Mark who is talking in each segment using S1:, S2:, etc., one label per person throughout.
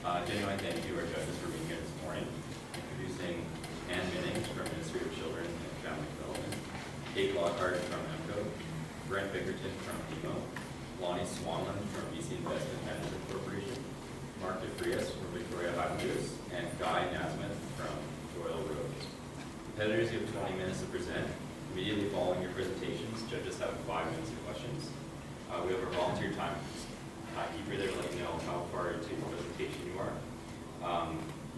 S1: Genuine thank you to our judges for being here this morning. Introducing Ann Minnings from Ministry of Children and Family Development, Kate Lockhart from EMCO, Brent Bickerton from BMO, Lonnie Swanland from BC Investment Management Corporation, Mark DeFrias from Victoria Highlanders, and Guy Nasmith from Royal Roads. Competitors, you have 20 minutes to present. Immediately following your presentations, judges have 5 minutes of questions. We have our volunteer time keeper there to let you know how far into the presentation you are.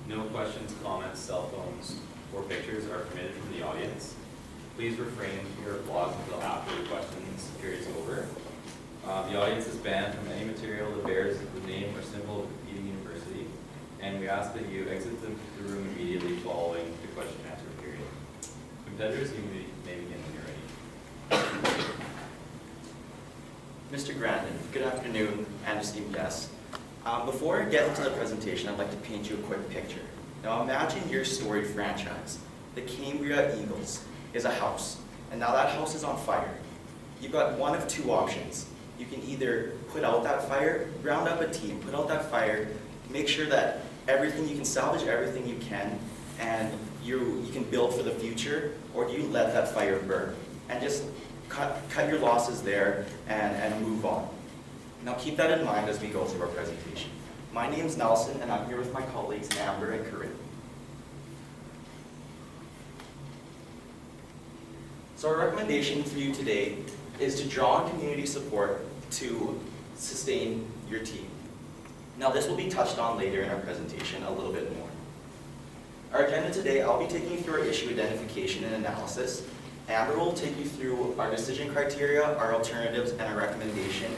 S1: No questions, comments, cell phones, or pictures are permitted from the audience. Please refrain from your applause until after the questions period is over. The audience is banned from any material that bears the name or symbol of the competing university, and we ask that you exit the room immediately following the question and answer period. Competitors, you may begin when you're ready.
S2: Mr. Grandin, good afternoon, and esteemed guests. Before I get into the presentation, I'd like to paint you a quick picture. Now imagine your storied franchise. The Cambria Eagles is a house, and now that house is on fire. You've got one of two options. You can either put out that fire, round up a team, put out that fire, make sure that you can salvage everything you can, and you can build for the future, or do you let that fire burn and just cut your losses there and move on. Now keep that in mind as we go through our presentation. My name's Nelson, and I'm here with my colleagues Amber and Corinne. So our recommendation for you today is to draw on community support to sustain your team. Now this will be touched on later in our presentation a little bit more. Our agenda today, I'll be taking you through our issue identification and analysis. Amber will take you through our decision criteria, our alternatives, and our recommendation.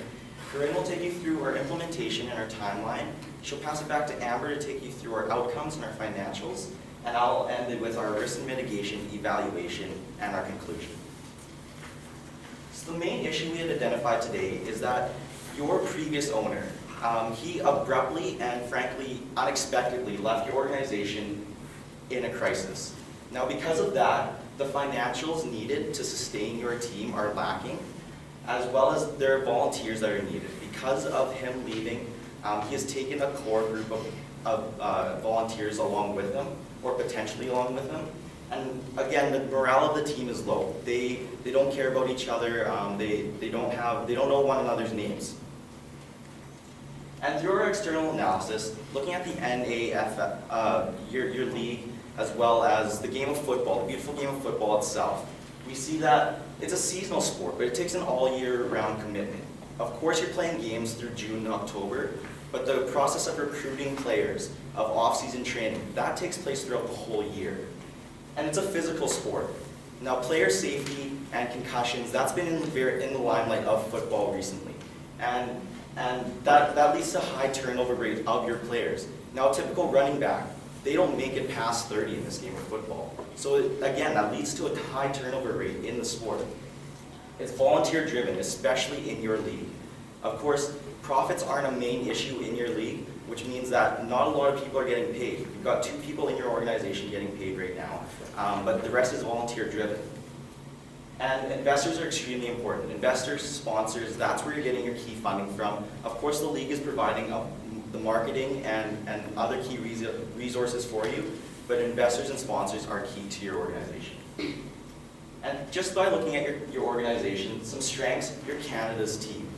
S2: Corinne will take you through our implementation and our timeline. She'll pass it back to Amber to take you through our outcomes and our financials. And I'll end it with our risk and mitigation, evaluation, and our conclusion. So the main issue we have identified today is that your previous owner, he abruptly and frankly unexpectedly left your organization in a crisis. Now because of that, the financials needed to sustain your team are lacking, as well as there are volunteers that are needed. Because of him leaving, he has taken a core group of volunteers along with him, or potentially along with him. And again, the morale of the team is low. They don't care about each other. They don't know one another's names. And through our external analysis, looking at the NAF, your league, as well as the game of football, the beautiful game of football itself, we see that it's a seasonal sport, but it takes an all-year-round commitment. Of course, you're playing games through June and October, but the process of recruiting players, of off-season training, that takes place throughout the whole year. And it's a physical sport. Now, player safety and concussions, that's been in the limelight of football recently. And that leads to high turnover rate of your players. Now, a typical running back, they don't make it past 30 in this game of football. So again, that leads to a high turnover rate in the sport. It's volunteer driven, especially in your league. Of course, profits aren't a main issue in your league, which means that not a lot of people are getting paid. You've got 2 people in your organization getting paid right now, but the rest is volunteer driven. And investors are extremely important. Investors, sponsors, that's where you're getting your key funding from. Of course, the league is providing the marketing and other key resources for you, but investors and sponsors are key to your organization. And just by looking at your organization, some strengths, you're Canada's team.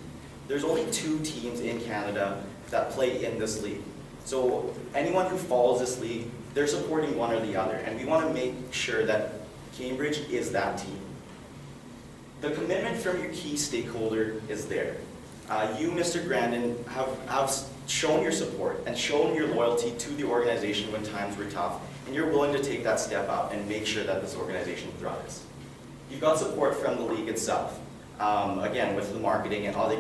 S2: There's only 2 teams in Canada that play in this league. So anyone who follows this league, they're supporting one or the other, and we want to make sure that Cambridge is that team. The commitment from your key stakeholder is there. You, Mr. Grandin, have shown your support and shown your loyalty to the organization when times were tough, and you're willing to take that step up and make sure that this organization thrives. You've got support from the league itself, again, with the marketing and other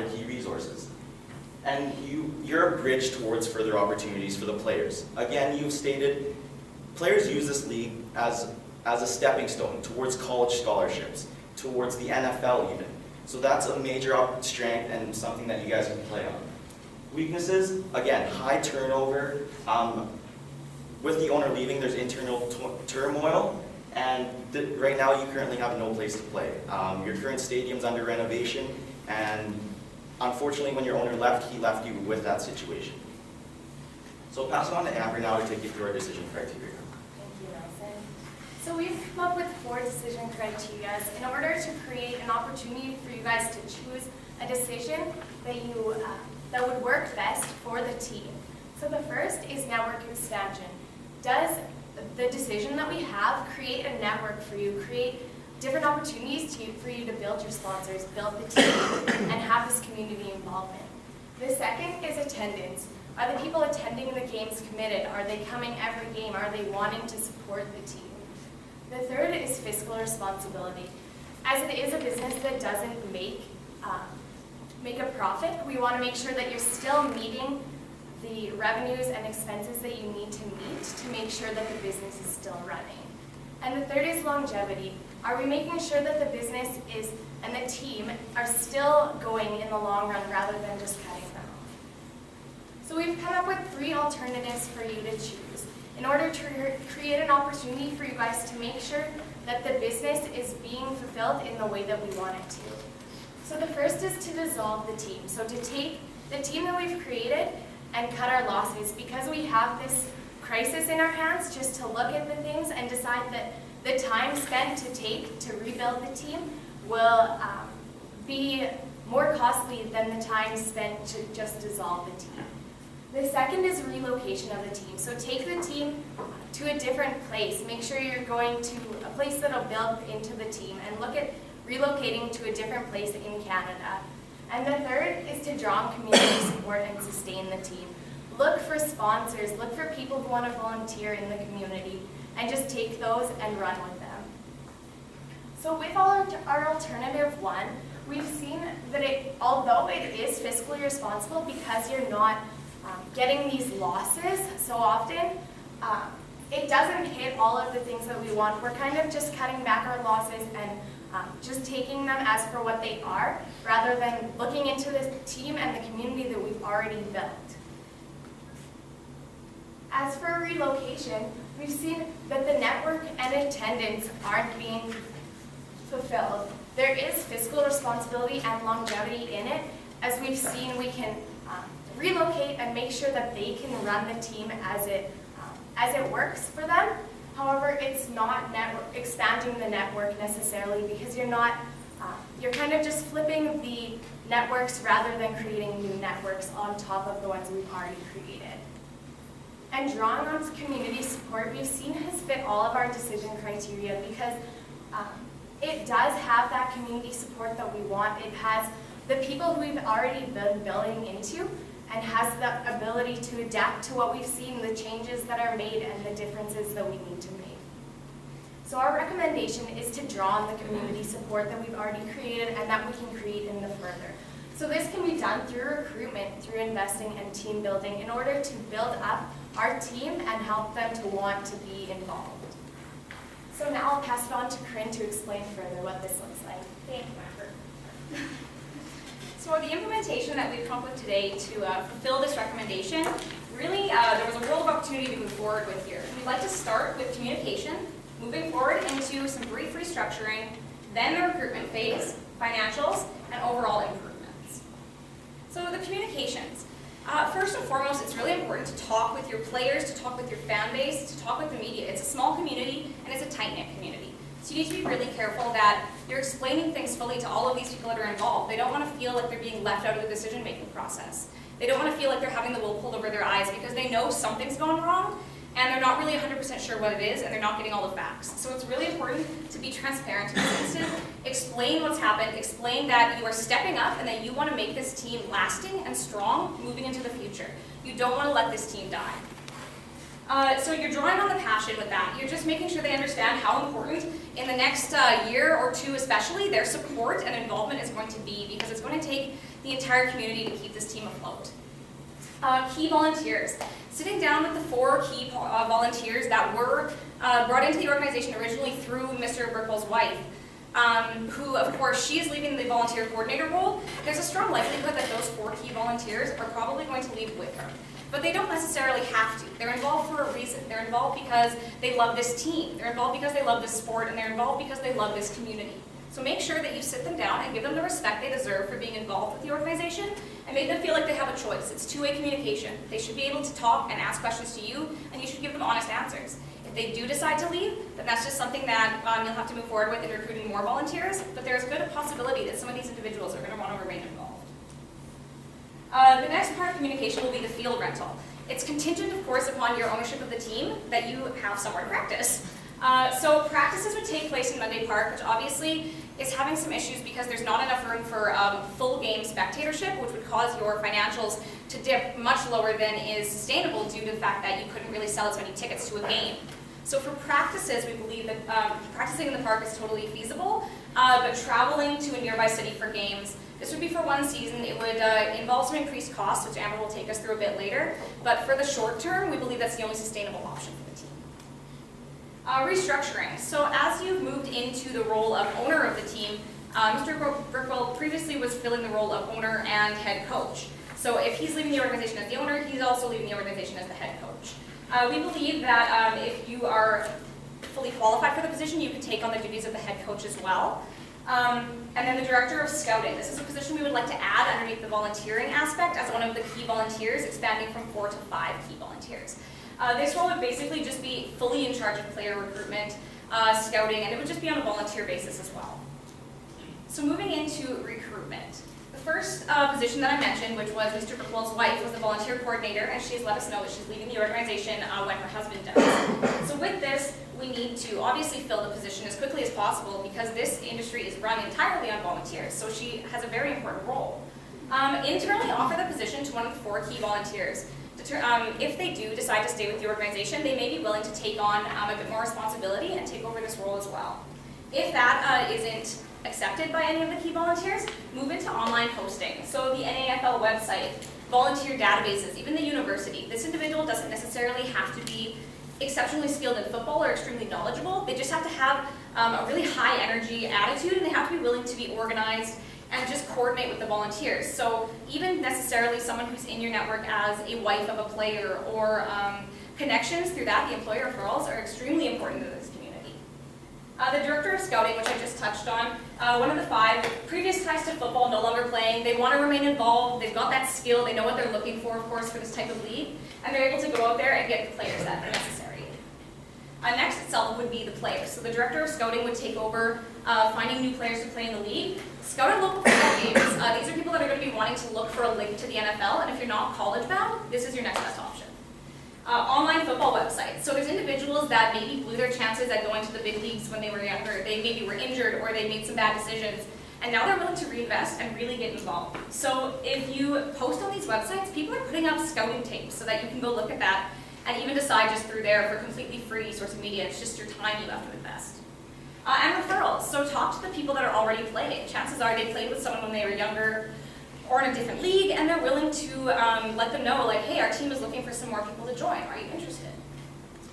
S2: key resources. And you're a bridge towards further opportunities for the players. Again, you've stated players use this league as a stepping stone towards college scholarships, towards the NFL even. So that's a major strength and something that you guys can play on. Weaknesses, again, high turnover. With the owner leaving, there's internal turmoil, and right now you currently have no place to play. Your current stadium's under renovation, and unfortunately when your owner left, he left you with that situation. So I'll pass it on to Amber now to take you through our decision criteria.
S3: Thank you, Nelson. So we've come up with 4 decision criteria in order to create an opportunity for you guys to choose a decision that would work best for the team. So the first is network expansion. Does the decision that we have create a network for you, create different opportunities for you to build your sponsors, build the team, and have this community involvement? The second is attendance. Are the people attending the games committed? Are they coming every game? Are they wanting to support the team? The third is fiscal responsibility. As it is a business that doesn't make a profit, we want to make sure that you're still meeting the revenues and expenses that you need to meet to make sure that the business is still running. And the third is longevity. Are we making sure that the business and the team are still going in the long run rather than just cutting them off? So we've come up with 3 alternatives for you to choose in order to create an opportunity for you guys to make sure that the business is being fulfilled in the way that we want it to. So the first is to dissolve the team. So to take the team that we've created and cut our losses, because we have this crisis in our hands, just to look at the things and decide that the time spent to rebuild the team will be more costly than the time spent to just dissolve the team. The second is relocation of the team. So take the team to a different place. Make sure you're going to a place that'll build into the team, and look at relocating to a different place in Canada. And the third is to draw on community support and sustain the team. Look for sponsors, look for people who want to volunteer in the community, and just take those and run with them. So with our alternative 1, we've seen that although it is fiscally responsible because you're not getting these losses so often, it doesn't hit all of the things that we want. We're kind of just cutting back our losses and just taking them as for what they are, rather than looking into the team and the community that we've already built. As for relocation, we've seen that the network and attendance aren't being fulfilled. There is fiscal responsibility and longevity in it. As we've seen, we can relocate and make sure that they can run the team as it works for them. However, it's not expanding the network necessarily, because you're kind of just flipping the networks rather than creating new networks on top of the ones we've already created. And drawing on community support, we've seen has fit all of our decision criteria, because it does have that community support that we want. It has the people who we've already been building into, and has the ability to adapt to what we've seen, the changes that are made, and the differences that we need to make. So our recommendation is to draw on the community support that we've already created and that we can create in the further. So this can be done through recruitment, through investing and team building, in order to build up our team and help them to want to be involved. So now I'll pass it on to Corinne to explain further what this looks like.
S4: Thank you, Amber. So the implementation that we've come up with today to fulfill this recommendation, really there was a world of opportunity to move forward with here. We'd like to start with communication, moving forward into some brief restructuring, then the recruitment phase, financials, and overall improvements. So the communications. First and foremost, it's really important to talk with your players, to talk with your fan base, to talk with the media. It's a small community, and it's a tight-knit community. So you need to be really careful that you're explaining things fully to all of these people that are involved. They don't want to feel like they're being left out of the decision-making process. They don't want to feel like they're having the wool pulled over their eyes, because they know something's going wrong, and they're not really 100% sure what it is, and they're not getting all the facts. So it's really important to be transparent in this instance, explain what's happened, explain that you are stepping up and that you want to make this team lasting and strong moving into the future. You don't want to let this team die. So you're drawing on the passion with that. You're just making sure they understand how important in the next year or two especially their support and involvement is going to be, because it's going to take the entire community to keep this team afloat. Key volunteers. Sitting down with the 4 key volunteers that were brought into the organization originally through Mr. Burkle's wife, who, of course, she is leaving the volunteer coordinator role. There's a strong likelihood that those 4 key volunteers are probably going to leave with her. But they don't necessarily have to. They're involved for a reason. They're involved because they love this team. They're involved because they love this sport, and they're involved because they love this community. So make sure that you sit them down and give them the respect they deserve for being involved with the organization, and made them feel like they have a choice. It's two-way communication. They should be able to talk and ask questions to you, and you should give them honest answers. If they do decide to leave, then that's just something that you'll have to move forward with in recruiting more volunteers, but there's a good possibility that some of these individuals are going to want to remain involved. The next part of communication will be the field rental. It's contingent, of course, upon your ownership of the team that you have somewhere to practice. So practices would take place in Monday Park, which obviously is having some issues because there's not enough room for full game spectatorship, which would cause your financials to dip much lower than is sustainable due to the fact that you couldn't really sell as many tickets to a game. So for practices, we believe that practicing in the park is totally feasible, but traveling to a nearby city for games, this would be for one season. It would involve some increased costs, which Amber will take us through a bit later, but for the short term, we believe that's the only sustainable option for the team. Restructuring. So as you've moved into the role of owner of the team, Mr. Brookwell previously was filling the role of owner and head coach. So if he's leaving the organization as the owner, he's also leaving the organization as the head coach. We believe that if you are fully qualified for the position, you can take on the duties of the head coach as well. And then the director of scouting. This is a position we would like to add underneath the volunteering aspect as one of the key volunteers, expanding from 4 to 5 key volunteers. This role would basically just be fully in charge of player recruitment, scouting, and it would just be on a volunteer basis as well. So moving into recruitment. The first position that I mentioned, which was Mr. Brookwell's wife, was the volunteer coordinator, and she's let us know that she's leaving the organization when her husband does. So with this, we need to obviously fill the position as quickly as possible because this industry is run entirely on volunteers, so she has a very important role. Internally offer the position to one of the 4 key volunteers. If they do decide to stay with the organization, they may be willing to take on a bit more responsibility and take over this role as well. If that isn't accepted by any of the key volunteers, move into online posting. So the NAFL website, volunteer databases, even the university. This individual doesn't necessarily have to be exceptionally skilled in football or extremely knowledgeable. They just have to have a really high energy attitude, and they have to be willing to be organized and just coordinate with the volunteers. So even necessarily someone who's in your network as a wife of a player or connections through that, the employer referrals are extremely important to this community. The director of scouting, which I just touched on, one of the 5, previous ties to football, no longer playing, they want to remain involved, they've got that skill, they know what they're looking for, of course, for this type of league, and they're able to go out there and get the players that are necessary. Next itself would be the players. So the director of scouting would take over finding new players to play in the league. Scout at local football games. These are people that are going to be wanting to look for a link to the NFL, and if you're not college bound, this is your next best option. Online football websites. So there's individuals that maybe blew their chances at going to the big leagues when they were younger. They maybe were injured or they made some bad decisions, and now they're willing to reinvest and really get involved. So if you post on these websites, people are putting up scouting tapes so that you can go look at that and even decide just through there for completely free source of media. It's just your time you have to invest. And referrals. So talk to the people that are already playing. Chances are they played with someone when they were younger or in a different league, and they're willing to let them know, like, hey, our team is looking for some more people to join. Are you interested?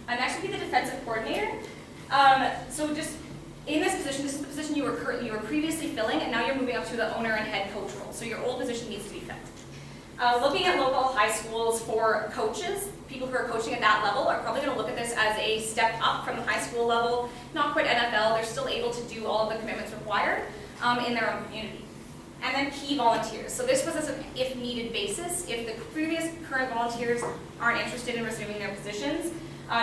S4: Next would be the defensive coordinator. So just in this position, this is the position you were previously filling, and now you're moving up to the owner and head coach role. So your old position needs to be filled. Looking at local high schools for coaches, people who are coaching at that level are probably going to look at this as a step up from the high school level, not quite NFL. They're still able to do all of the commitments required in their own community. And then key volunteers. So this was as an if needed basis. If the current volunteers aren't interested in resuming their positions,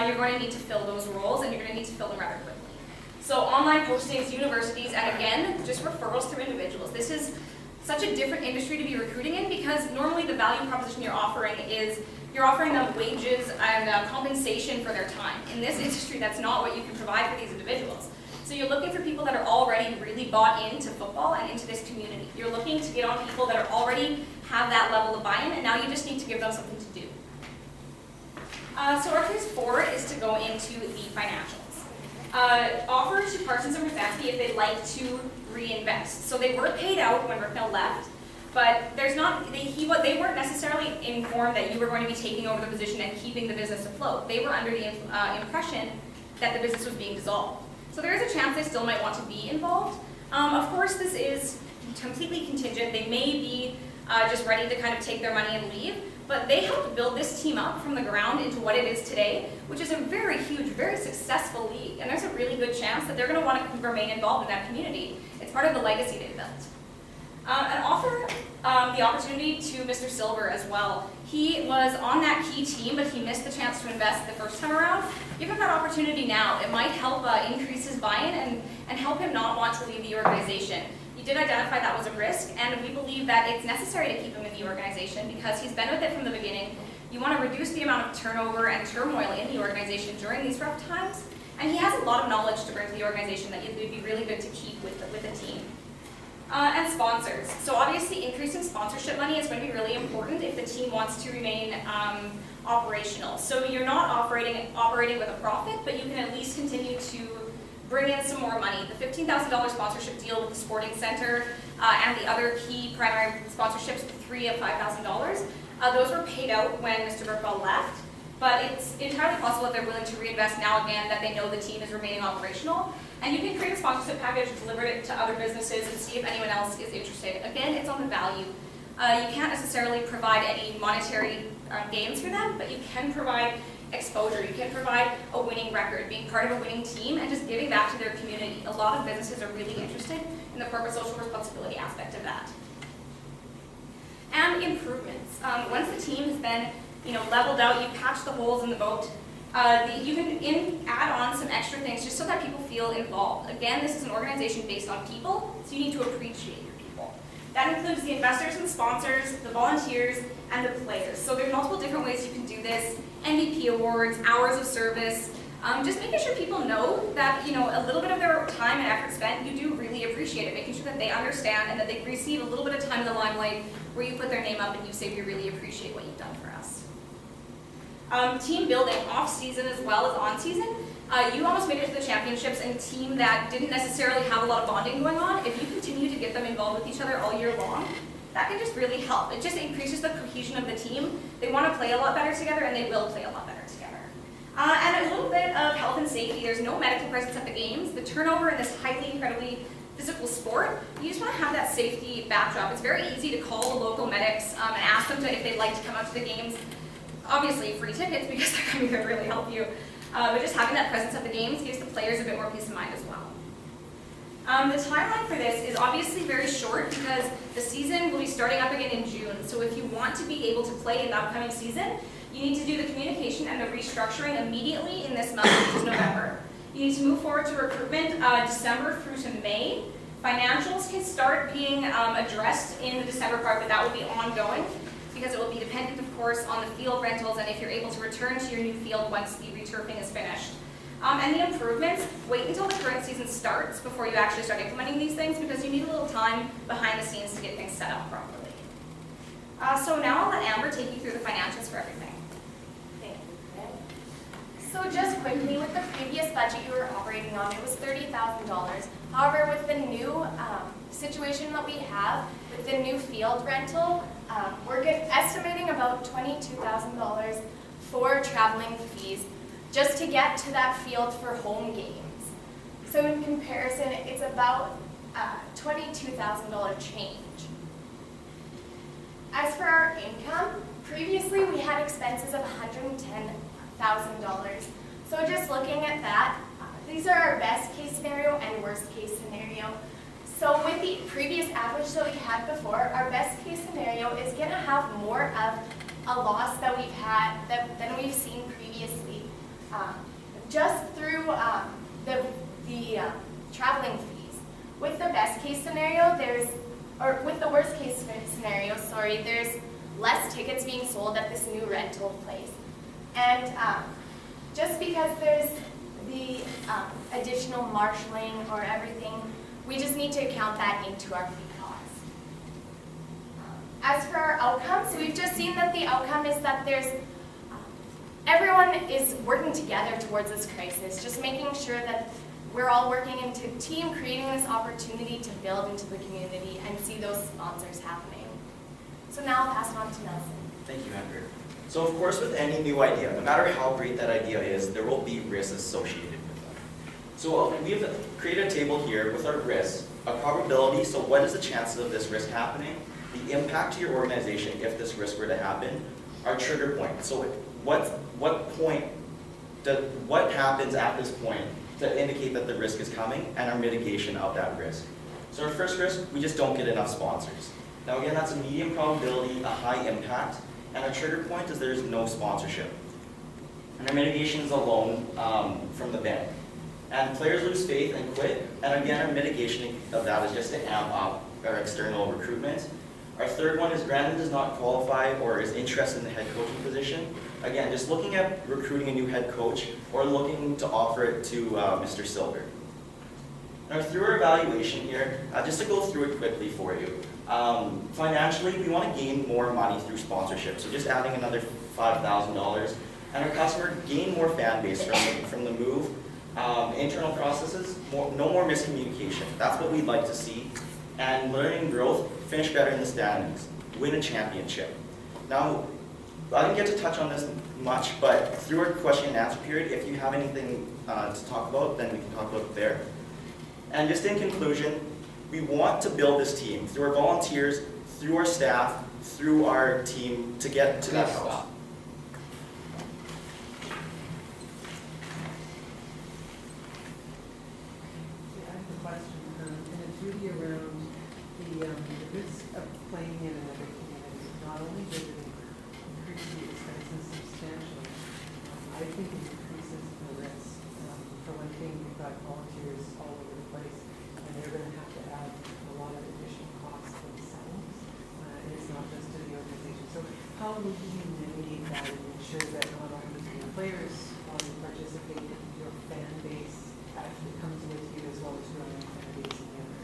S4: you're going to need to fill those roles, and you're going to need to fill them rather quickly. So online postings, universities, and again, just referrals through individuals. This is such a different industry to be recruiting in because normally the value proposition you're offering is you're offering them wages and compensation for their time. In this industry, that's not what you can provide for these individuals. So you're looking for people that are already really bought into football and into this community. You're looking to get on people that are already have that level of buy-in, and now you just need to give them something to do. So our phase 4 is to go into the financials. Offer to Parsons and Brzezinski if they'd like to reinvest. So they were paid out when Ricknell left, but they weren't necessarily informed that you were going to be taking over the position and keeping the business afloat. They were under the impression that the business was being dissolved. So there is a chance they still might want to be involved. Of course, this is completely contingent. They may be just ready to kind of take their money and leave, but they helped build this team up from the ground into what it is today, which is a very huge, very successful league. And there's a really good chance that they're going to want to remain involved in that community. It's part of the legacy they built. An offer the opportunity to Mr. Silver as well. He was on that key team, but he missed the chance to invest the first time around. Give him that opportunity now. It might help increase his buy-in and help him not want to leave the organization. You did identify that was a risk, and we believe that it's necessary to keep him in the organization because he's been with it from the beginning. You want to reduce the amount of turnover and turmoil in the organization during these rough times, and he has a lot of knowledge to bring to the organization that it would be really good to keep with the team. And sponsors. So obviously increasing sponsorship money is going to be really important if the team wants to remain operational. So you're not operating with a profit, but you can at least continue to bring in some more money. The $15,000 sponsorship deal with the Sporting Center and the other key primary sponsorships, 3 of $5,000, those were paid out when Mr. Burkball left. But it's entirely possible that they're willing to reinvest now again that they know the team is remaining operational. And you can create a sponsorship package, deliver it to other businesses, and see if anyone else is interested. Again, it's on the value. You can't necessarily provide any monetary gains for them, but you can provide exposure. You can provide a winning record, being part of a winning team, and just giving back to their community. A lot of businesses are really interested in the corporate social responsibility aspect of that. And improvements. Once the team has been leveled out, you've patched the holes in the boat, you can add on some extra things just so that people feel involved. Again, this is an organization based on people, so you need to appreciate your people. That includes the investors and sponsors, the volunteers, and the players. So there's multiple different ways you can do this. MVP awards, hours of service, just making sure people know that a little bit of their time and effort spent, you do really appreciate it, making sure that they understand and that they receive a little bit of time in the limelight where you put their name up and you say we really appreciate what you've done for us. Team building, off-season as well as on-season. You almost made it to the championships and a team that didn't necessarily have a lot of bonding going on. If you continue to get them involved with each other all year long, that can just really help. It just increases the cohesion of the team. They want to play a lot better together, and they will play a lot better together. And a little bit of health and safety. There's no medical presence at the games. The turnover in this incredibly physical sport, you just want to have that safety backdrop. It's very easy to call the local medics and ask them if they'd like to come out to the games. Obviously free tickets because they're coming to really help you. But just having that presence at the games gives the players a bit more peace of mind as well. The timeline for this is obviously very short because the season will be starting up again in June. So if you want to be able to play in the upcoming season, you need to do the communication and the restructuring immediately in this month, which is November. You need to move forward to recruitment December through to May. Financials can start being addressed in the December part, but that will be ongoing, because it will be dependent, of course, on the field rentals and if you're able to return to your new field once the returfing is finished. And the improvements, wait until the current season starts before you actually start implementing these things because you need a little time behind the scenes to get things set up properly. So now I'll let Amber take you through the financials for everything.
S3: Thank you. So just quickly, with the previous budget you were operating on, it was $30,000. However, with the new situation that we have, with the new field rental, we're estimating about $22,000 for traveling fees just to get to that field for home games. So in comparison, it's about $22,000 change. As for our income, previously we had expenses of $110,000. So just looking at that, these are our best case scenario and worst case scenario. So with the previous average that we had before, our best case scenario is going to have more of a loss that we've had than we've seen previously, just through the traveling fees. With the best case scenario, with the worst case scenario, there's less tickets being sold at this new rental place, and just because there's the additional marshalling or everything, we just need to account that into our fee costs. As for our outcomes, we've just seen that the outcome is that everyone is working together towards this crisis, just making sure that we're all working into a team, creating this opportunity to build into the community and see those sponsors happening. So now I'll pass it on to Nelson.
S2: Thank you, Amber. So of course, with any new idea, no matter how great that idea is, there will be risks associated with them. So we've created a table here with our risks, a probability, so what is the chances of this risk happening, the impact to your organization if this risk were to happen, our trigger point. So what happens at this point to indicate that the risk is coming, and our mitigation of that risk. So our first risk, we just don't get enough sponsors. Now again, that's a medium probability, a high impact, and our trigger point is there's no sponsorship. And our mitigation is a loan from the bank. And players lose faith and quit, and again, our mitigation of that is just to amp up our external recruitment. Our third one is Brandon does not qualify or is interested in the head coaching position. Again, just looking at recruiting a new head coach or looking to offer it to Mr. Silver. Now through our evaluation here, just to go through it quickly for you, financially we want to gain more money through sponsorship, so just adding another $5,000, and our customer gain more fan base from the move. Internal processes, no more miscommunication. That's what we'd like to see. And learning growth, finish better in the standings, win a championship. Now, I didn't get to touch on this much, but through our question and answer period, if you have anything to talk about, then we can talk about it there. And just in conclusion, we want to build this team through our volunteers, through our staff, through our team to get to that house.
S5: Really around the risk of playing in another community. Not only does it increase the expenses substantially, I think it increases the risk. For one thing, we've got volunteers all over the place, and they're going to have to add a lot of additional costs themselves. And it's not just to the organization. So how will you mitigate that and ensure that not only do your players participate, but your fan base actually comes with you as well as your own fan base in the other?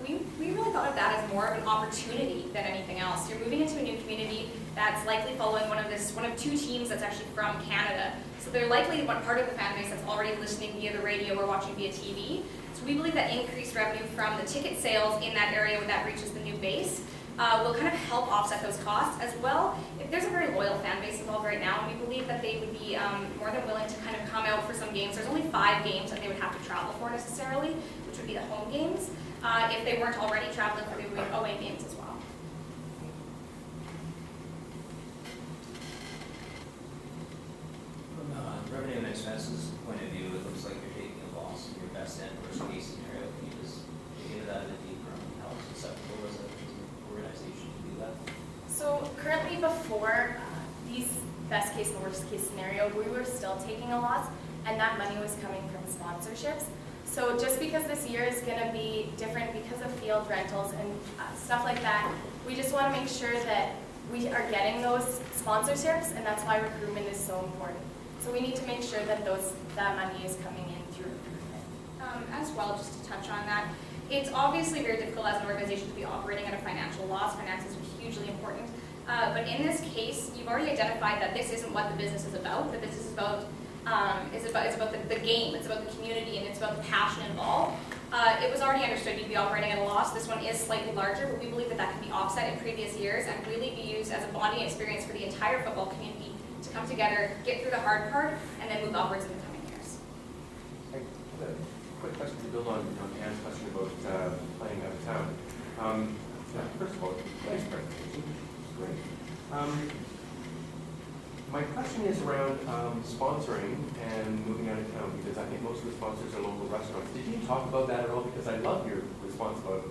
S4: We really thought of that as more of an opportunity than anything else. You're moving into a new community that's likely following one of two teams that's actually from Canada. So they're likely one part of the fan base that's already listening via the radio or watching via TV. So we believe that increased revenue from the ticket sales in that area when that reaches the new base will kind of help offset those costs as well. If there's a very loyal fan base involved right now, and we believe that they would be more than willing to kind of come out for some games. There's only 5 games that they would have to travel for necessarily, which would be the home games. If they weren't already traveling for the away games as well.
S6: From a revenue and expenses point of view, it looks like you're taking a loss in your best and worst case scenario. Can you just dig into that a bit deeper on how it's acceptable as an organization to do that?
S3: So currently before these best case and worst case scenario, we were still taking a loss, and that money was coming from sponsorships. So just because this year is going to be different because of field rentals and stuff like that, we just want to make sure that we are getting those sponsorships, and that's why recruitment is so important. So we need to make sure that that money is coming in through recruitment.
S4: As well, just to touch on that, it's obviously very difficult as an organization to be operating at a financial loss. Finances are hugely important. But in this case, you've already identified that this isn't what the business is about. The business is about the game, it's about the community, and it's about the passion involved. It was already understood you'd be operating at a loss. This one is slightly larger, but we believe that can be offset in previous years and really be used as a bonding experience for the entire football community to come together, get through the hard part, and then move upwards in the coming years.
S7: I have a quick question to build on Anne's question about playing out of town. First of all, nice presentation. Great. My question is around sponsoring and moving out of town, because I think most of the sponsors are local restaurants. Did you talk about that at all? Because I love your response about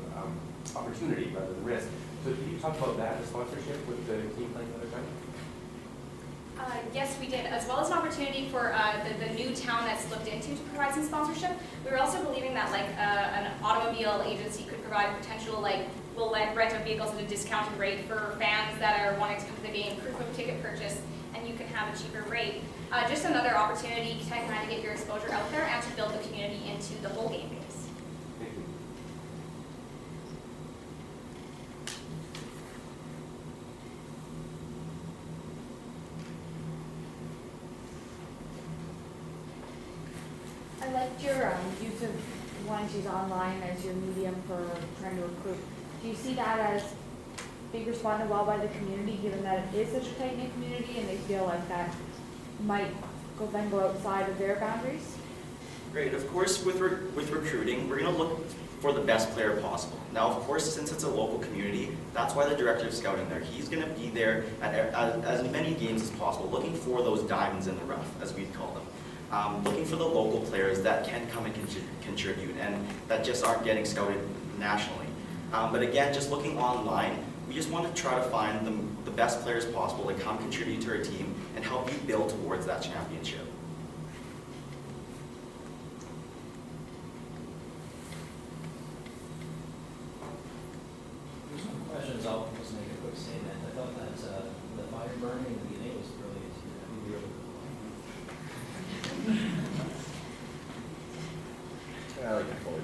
S7: opportunity rather than risk. So did you talk about that, the sponsorship with the team playing out of town?
S4: Yes, we did, as well as an opportunity for the new town that's looked into to provide some sponsorship. We were also believing that an automobile agency could provide potential, we'll rent out vehicles at a discounted rate for fans that are wanting to come to the game, proof of ticket purchase, and you can have a cheaper rate. Just another opportunity to kind of get your exposure out there and to build the community into the whole game base.
S7: Thank you.
S8: I liked your use of wanting to use online as your medium for trying to recruit. Do you see that as being responded well by the community, given that it is such a tight-knit community and they feel like that might go outside of their boundaries?
S2: Great. Of course, with recruiting, we're going to look for the best player possible. Now, of course, since it's a local community, that's why the director of scouting there. He's going to be there at as many games as possible, looking for those diamonds in the rough, as we'd call them. Looking for the local players that can come and contribute and that just aren't getting scouted nationally. But again, just looking online, we just want to try to find the best players possible to come contribute to our team and help you build towards that championship.
S6: There's some questions, I'll just make a quick statement. I thought that the fire burning in the beginning was brilliant. We were
S9: I like the fully